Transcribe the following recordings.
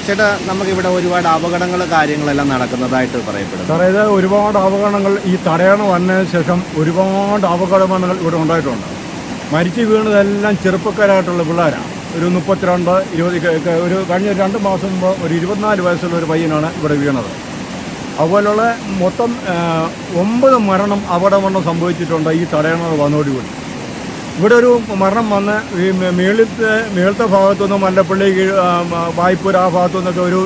ചേട്ടാ, നമുക്കിവിടെ ഒരുപാട് അപകടങ്ങൾ കാര്യങ്ങളെല്ലാം നടക്കുന്നതായിട്ട് പറയപ്പെടുന്നു. സാറേ, ഇത് ഒരുപാട് അപകടങ്ങൾ ഈ തടയണ വന്നതിന് ശേഷം ഒരുപാട് അപകടങ്ങൾ ഇവിടെ ഉണ്ടായിട്ടുണ്ട്. മരിച്ചു വീണതെല്ലാം ചെറുപ്പക്കാരായിട്ടുള്ള പിള്ളേരാണ്. ഒരു 32, 20 ഒരു കഴിഞ്ഞ 2 മാസം മുമ്പ് ഒരു 24 വയസ്സുള്ള ഒരു പയ്യനാണ് ഇവിടെ വീണത്. അതുപോലുള്ള മൊത്തം 9 മരണം അപകടമരണം സംഭവിച്ചിട്ടുണ്ട് ഈ തടയണ വന്നതോടുകൂടി. ഇവിടെ ഒരു മരണം വന്ന് ഈ മേളത്തെ ഭാഗത്തുനിന്നും മല്ലപ്പള്ളി, വായ്പൂർ ആ ഭാഗത്തുനിന്നൊക്കെ ഒരു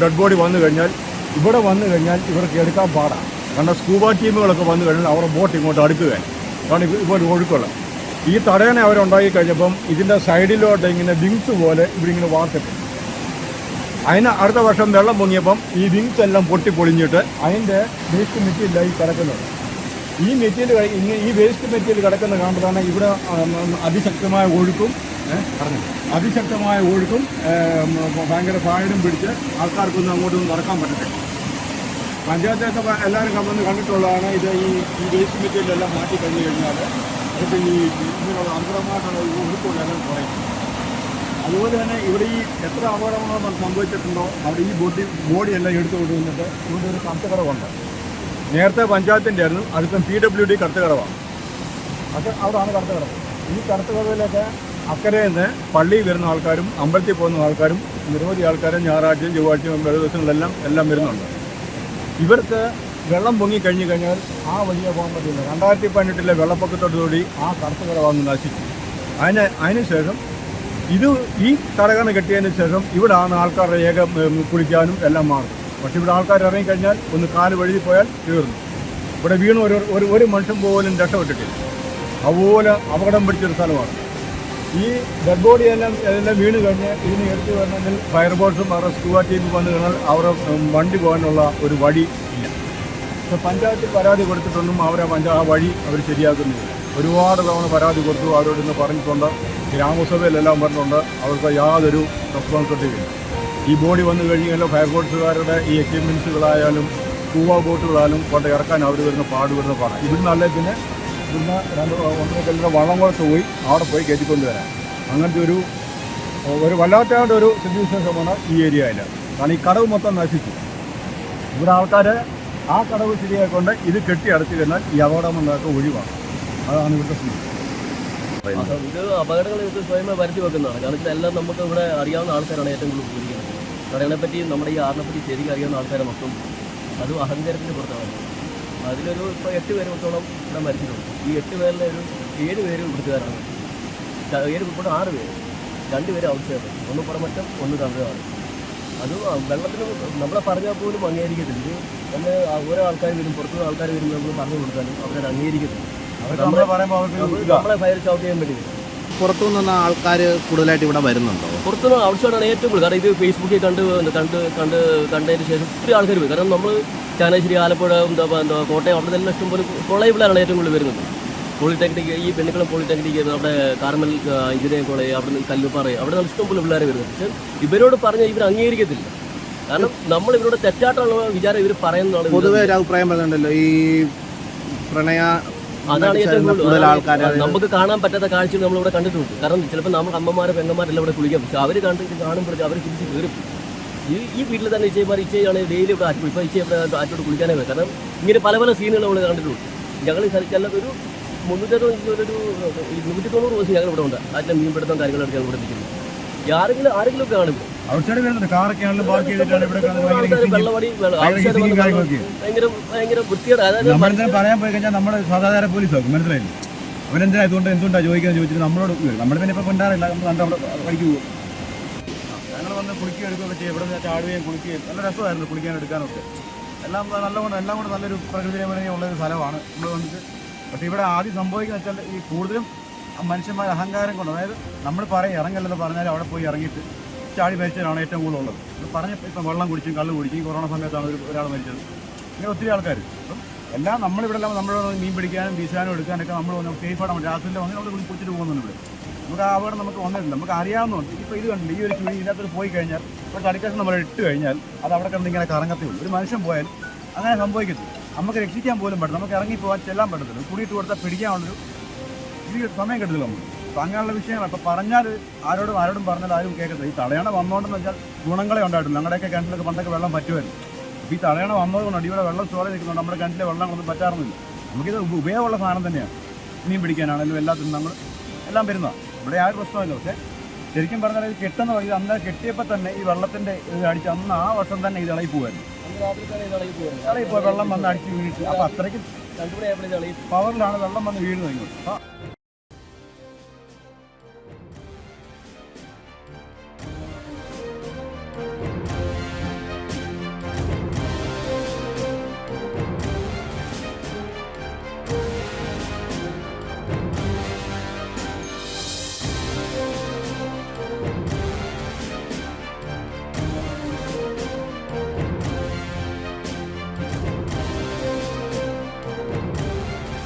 ഡെഡ് ബോഡി വന്നു കഴിഞ്ഞാൽ ഇവിടെ വന്നു കഴിഞ്ഞാൽ ഇവർക്ക് എടുക്കാൻ പാടാണ്. കാരണം സ്കൂബ ടീമുകളൊക്കെ വന്നു കഴിഞ്ഞാൽ അവരുടെ ബോട്ട് ഇങ്ങോട്ട് അടുക്കുകയാണ്. കാരണം ഇതുപോലെ ഒഴുക്കുള്ള ഈ തടയണ അവരുണ്ടാക്കി കഴിഞ്ഞപ്പം ഇതിൻ്റെ സൈഡിലോട്ട് ഇങ്ങനെ വിങ്സ് പോലെ ഇവിടെ വാർത്തിട്ട് അതിന് അടുത്ത വർഷം വെള്ളം പൊങ്ങിയപ്പം ഈ വിങ്സ് എല്ലാം പൊട്ടിപ്പൊളിഞ്ഞിട്ട് അതിൻ്റെ വേസ്റ്റ് മെറ്റീരിയലായി കിടക്കുന്നത്. ഈ മെറ്റീരിയൽ ഈ വേസ്റ്റ് മെറ്റീരിയൽ കിടക്കുന്ന കാണുമ്പോഴാണ് ഇവിടെ അതിശക്തമായ ഒഴുക്കും ഭയങ്കര ഫായറും പിടിച്ച് ആൾക്കാർക്കൊന്നും അങ്ങോട്ടൊന്നും നടക്കാൻ പറ്റത്തില്ല. പഞ്ചായത്തൊക്കെ എല്ലാവരും വന്ന് കണ്ടിട്ടുള്ളതാണ്. ഇത് ഈ വേസ്റ്റ് മെറ്റീരിയലെല്ലാം മാറ്റി കഴിഞ്ഞ് കഴിഞ്ഞാൽ അതൊക്കെ ഈ ഇങ്ങനെയുള്ള അന്തരമായിട്ടുള്ള ഒഴുക്കുകളെല്ലാം കുറയും. അതുപോലെ തന്നെ ഇവിടെ ഈ എത്ര അപകടങ്ങൾ സംഭവിച്ചിട്ടുണ്ടോ അവിടെ ഈ ബോഡിയെല്ലാം എടുത്തു കൊണ്ടുവന്നിട്ട് ഇവിടെ ഒരു കടത്തുകടവുണ്ട്. നേരത്തെ പഞ്ചായത്തിൻ്റെ ആയിരുന്നു, അതിപ്പം PWD കടത്തുകടവാണ്. അത് അവിടെയാണ് കടത്തുകടവ്. ഈ കടത്തുകടവിലൊക്കെ അക്കരയിൽ നിന്ന് പള്ളിയിൽ വരുന്ന ആൾക്കാരും അമ്പലത്തിൽ പോകുന്ന ആൾക്കാരും നിരവധി ആൾക്കാരും ഞായറാഴ്ചയും ചൊവ്വാഴ്ചയും ദിവസങ്ങളിലെല്ലാം വരുന്നുണ്ട്. ഇവർക്ക് വെള്ളം പൊങ്ങിക്കഴിഞ്ഞു കഴിഞ്ഞാൽ ആ വഴിയെ പോകാൻ പറ്റില്ല. 2018 വെള്ളപ്പൊക്കത്തോടുകൂടി ആ കടത്തുകടവാങ്ങ് നശിച്ചു. അതിനുശേഷം ഈ തടകണ കെട്ടിയതിന് ശേഷം ഇവിടെയാണ് ആൾക്കാരുടെ കുളിക്കാനും എല്ലാം മാറും. പക്ഷെ ഇവിടെ ആൾക്കാർ ഇറങ്ങിക്കഴിഞ്ഞാൽ ഒന്ന് കാല് വഴുതി പോയാൽ തീർന്നു. ഇവിടെ വീണ് ഒരു മനുഷ്യൻ പോലും രക്ഷപ്പെട്ടിട്ടില്ല. അതുപോലെ അപകടം പിടിച്ചൊരു സ്ഥലമാണ്. ഈ ഡെഡ് ബോഡി എല്ലാം വീണ് കഴിഞ്ഞ് ഇതിന് എടുത്തു വരണമെങ്കിൽ ഫയർഫോഴ്സും അവരുടെ സ്കൂബ ടീം വന്നു കഴിഞ്ഞാൽ അവരുടെ വണ്ടി പോകാനുള്ള ഒരു വഴി ഇല്ല. പക്ഷെ പഞ്ചായത്തിൽ പരാതി കൊടുത്തിട്ടൊന്നും ആ വഴി അവർ ശരിയാക്കുന്നില്ല. ഒരുപാട് തവണ പരാതി കൊടുത്തു, അവരോട് ഇന്ന് പറഞ്ഞിട്ടുണ്ട്. ഗ്രാമസഭയിലെല്ലാം പറഞ്ഞിട്ടുണ്ട്. അവർക്ക് യാതൊരു റെസ്പോൺസിബിലിറ്റി ഇല്ല. ഈ ബോഡി വന്നു കഴിഞ്ഞാൽ ഫയർഫോഴ്സുകാരുടെ ഈ എക്യുപ്മെൻസുകളായാലും സ്കൂബ ബോട്ടുകളായാലും കൊണ്ട് ഇറക്കാൻ അവർ വരുന്ന പാടുപെടുന്ന പാടാണ്. ഇവിടുന്ന് അല്ലേ പിന്നെ ഇവിടുന്ന് 1.5 വള്ളംകുളത്ത് പോയി അവിടെ പോയി കയറ്റിക്കൊണ്ട് വരാം. അങ്ങനത്തെ ഒരു വല്ലാത്തതായിട്ടൊരു സ്ഥിതിവിശേഷമാണ് ഈ ഏരിയയിൽ. കാരണം ഈ കടവ് മൊത്തം നശിച്ചു. ഇവിടെ ആൾക്കാർ ആ കടവ് ശരിയായിക്കൊണ്ട് ഇത് കെട്ടി അടച്ചു കഴിഞ്ഞാൽ ഈ അപകടമൊക്കെ ഒഴിവാണ്. അതാണ് ഇവിടുത്തെ സ്ഥിതി. ഇത് അപകടങ്ങൾ ഇത് സ്വയം വരുത്തി വെക്കുന്നതാണ്. കാരണം എല്ലാം നമുക്ക് ഇവിടെ അറിയാവുന്ന ആൾക്കാരാണ് ഏറ്റവും കൂടുതൽ ഉപയോഗിക്കുന്നത്. കടകളെപ്പറ്റി നമ്മുടെ ഈ ആറിനെപ്പറ്റി ശരിക്കും അറിയാവുന്ന ആൾക്കാരെ മൊത്തം അതും അഹങ്കാരത്തിന് പുറത്താണ്. അതിലൊരു ഇപ്പോൾ 8 പേരോളം ഇവിടെ മരിച്ചിട്ടുണ്ട്. ഈ 8 പേരിലെ ഒരു 7 പേര് ഇവിടുത്തുകാരാണ്. 7 ഉൾപ്പെടെ 6 പേര്, 2 പേര് ഔട്ട്സൈഡ്, ഒന്ന് പുറമറ്റം, ഒന്ന് തമിഴാണ്. അത് വെള്ളത്തിന് നമ്മളെ പറഞ്ഞാൽ പോലും അംഗീകരിക്കത്തില്ല. ഇത് തന്നെ ഓരോ ആൾക്കാർ വരും, പുറത്തുനിന്ന് ആൾക്കാർ വരുമ്പോൾ നമ്മൾ പറഞ്ഞു കൊടുത്താലും അവരത് അംഗീകരിക്കത്തില്ല. നമ്മളെ ഫയർ ഷൗട്ട് ചെയ്യാൻ വേണ്ടി വരും. പുറത്തുനിന്ന് ആൾക്കാർ കൂടുതലായിട്ട് ഇവിടെ വരുന്നുണ്ടോ? പുറത്തുനിന്ന് ഔട്ട്സൈഡാണ് ഏറ്റവും കൂടുതൽ. കാരണം ഇത് ഫേസ്ബുക്കിൽ കണ്ടതിന് ശേഷം ഒത്തിരി ആൾക്കാർ വരും. കാരണം നമ്മൾ ചങ്ങനാശ്ശേരി, ആലപ്പുഴ, കോട്ടയം അവിടെ തന്നെ ഇഷ്ടംപോലെ കോളേജ് പിള്ളേരാണ് ഏറ്റവും കൂടുതൽ വരുന്നത്. പോളിടെക്നിക്ക്, ഈ പെണ്ണുക്കുളം പോളിടെക്നിക്ക്, അവിടെ കാർമൽ എഞ്ചിനീയറിംഗ് കോളേജ്, അവിടെ നിന്ന് കല്ലുപ്പാറ, അവിടെ നിന്ന് ഇഷ്ടംപോലെ പിള്ളേരെ വരുന്നത്. പക്ഷേ ഇവരോട് പറഞ്ഞാൽ ഇവർ അംഗീകരിക്കത്തില്ല. കാരണം നമ്മൾ ഇവരോട് തെറ്റായിട്ടുള്ള വിചാരം ഇവർ പറയുന്നതാണ്. പൊതുവെ ഒരു അഭിപ്രായം പറയുന്നുണ്ടല്ലോ, ഈ പ്രണയ അതാണ് ഏറ്റവും കൂടുതൽ ആൾക്കാർ. നമുക്ക് കാണാൻ പറ്റാത്ത കാഴ്ചകൾ നമ്മളിവിടെ കണ്ടിട്ടുണ്ട്. കാരണം ചിലപ്പോൾ നമുക്ക് അമ്മമാരും പെങ്ങന്മാരെല്ലാം ഇവിടെ കുളിക്കാം. പക്ഷെ അവർ കാണുമ്പോഴേക്കും അവർ തിരിച്ച് കയറും. ഈ വീട്ടിൽ തന്നെ ഇച്ചയാണ് ഡെയിലി ഇവിടെ ആറ്റും. ഇപ്പോൾ ഇവിടെ ആറ്റോട് കുളിക്കാനേ വരും. കാരണം ഇങ്ങനെ പല സീനുകൾ നമ്മൾ കണ്ടിട്ടുണ്ട്. ഞങ്ങൾ ഈ സ്ഥലത്തെല്ലാം ഒരു 190 ദിവസം ഞങ്ങൾ ഇവിടെ ഉണ്ട്. ആറ്റിലെ മീൻപിടുത്തം കാര്യങ്ങളൊക്കെ ഞങ്ങൾ ഇവിടെ നിൽക്കുന്നത്. ആരെങ്കിലും ഒക്കെ കാണും. വെള്ളവടി ഭയങ്കര വൃത്തിയുടെ. അതായത് പറയാൻ പോയി കഴിഞ്ഞാൽ നമ്മുടെ സാധാരണ പോലീസ് നോക്കും, മനസ്സിലായില്ല. അവരെന്തിനാ എന്തുകൊണ്ടാ ചോദിച്ചിട്ട് നമ്മളോട് നമ്മൾ പിന്നെ ഇപ്പോൾ കൊണ്ടാറില്ല. നമ്മൾ കണ്ട പഠിക്കു പോകും. ഞങ്ങൾ വന്ന് കുളിക്കുകയും എടുക്കുകയൊക്കെ ചെയ്യും. ഇവിടെ നിന്ന് ചാടുകയും കുളിക്കുകയും നല്ല രസമായിരുന്നു കുളിക്കാൻ എടുക്കാനൊക്കെ. എല്ലാം കൂടെ നല്ലൊരു പ്രകൃതി രമണീയമുള്ളൊരു സ്ഥലമാണ് നമ്മൾ വന്നിട്ട്. പക്ഷേ ഇവിടെ ആദ്യം സംഭവിക്കുന്നത് വെച്ചാൽ ഈ കൂടുതലും മനുഷ്യന്മാർ അഹങ്കാരം കൊണ്ട്, അതായത് നമ്മൾ പറയും ഇറങ്ങല്ലെന്ന് പറഞ്ഞാൽ അവിടെ പോയി ഇറങ്ങിയിട്ട് ചാടി മരിച്ചതാണ് ഏറ്റവും കൂടുതൽ ഉള്ളത്. പറഞ്ഞപ്പോൾ ഇപ്പം വെള്ളം കുടിച്ചും കള്ള് കുടിച്ചും ഈ കൊറോണ സമയത്താണ് ഒരാൾ മരിച്ചത്. ഇങ്ങനെ ഒത്തിരി ആൾക്കാർ. അപ്പം എല്ലാം നമ്മളിവിടെ നമ്മൾ മീൻ പിടിക്കാനും വീശാനും എടുക്കാനൊക്കെ നമ്മൾ വന്ന് സേഫാണ്. രാത്രിയിൽ വന്ന് നമ്മൾ കുളിച്ചിട്ട് പോകുന്നുണ്ട്. ഇവിടെ നമുക്ക് ആ അപകടം നമുക്ക് വന്നിട്ടില്ല. നമുക്ക് അറിയാവുന്നുണ്ട്. ഇപ്പോൾ ഇത് കണ്ടില്ല, ഈ ഒരു ചുഴി ഇതിനകത്ത് പോയി കഴിഞ്ഞാൽ ഇപ്പോൾ തടിക്കഷ്ണം നമ്മൾ ഇട്ട് കഴിഞ്ഞാൽ അത് അവിടെ കിടന്ന് ഇങ്ങനെ കറങ്ങത്തേ ഉള്ളൂ. ഒരു മനുഷ്യൻ പോയാൽ അങ്ങനെ സംഭവിക്കത്തില്ല. നമുക്ക് രക്ഷിക്കാൻ പോലും പറ്റും. നമുക്ക് ഇറങ്ങിപ്പോകാൻ ചെല്ലാൻ പറ്റത്തില്ല. കുടിയിട്ട് കൊടുത്താൽ പിടിക്കാനുള്ളൊരു സമയം കിട്ടത്തില്ല. നമ്മൾ അപ്പം അങ്ങനെയുള്ള വിഷയങ്ങൾ ഇപ്പോൾ പറഞ്ഞാൽ ആരോടും പറഞ്ഞാൽ ആരും കേൾക്കത്തില്ല. ഈ തടയണ വന്നോണ്ടെന്ന് വെച്ചാൽ ഗുണങ്ങളെ ഉണ്ടായിട്ടുള്ളൂ. ഞങ്ങളുടെയൊക്കെ കിണറ്റിലൊക്കെ പണ്ടൊക്കെ വെള്ളം പറ്റുമായിരുന്നു. ഇപ്പോൾ ഈ തടയണ വന്നതുകൊണ്ട് ഇവിടെ വെള്ളം സ്റ്റോറേജ് നിൽക്കുന്നുണ്ട്. നമ്മുടെ കിണറ്റിലെ വെള്ളങ്ങളൊന്നും പറ്റാറുന്നില്ല. നമുക്കിത് ഉപയോഗമുള്ള സാധനം തന്നെയാണ്. മീൻ പിടിക്കാനാണെങ്കിലും എല്ലാത്തിനും നമ്മൾ എല്ലാം വരുന്നതാണ്. ഇവിടെ ആ ഒരു പ്രശ്നമല്ല. പക്ഷേ ശരിക്കും പറഞ്ഞാൽ ഇത് കെട്ടുന്ന വഴി അന്ന് കെട്ടിയപ്പോൾ തന്നെ ഈ വെള്ളത്തിൻ്റെ ഇത് അടിച്ച് അന്ന് ആ വർഷം തന്നെ ഇത് ഇളകി പോകുമായിരുന്നു. ഇളകി പോയി വെള്ളം വന്ന് അടിച്ച് വീണിട്ട് അപ്പോൾ അത്രയ്ക്ക് പവറിലാണ് വെള്ളം വന്ന് വീഴുന്നത് ഇങ്ങോട്ട്.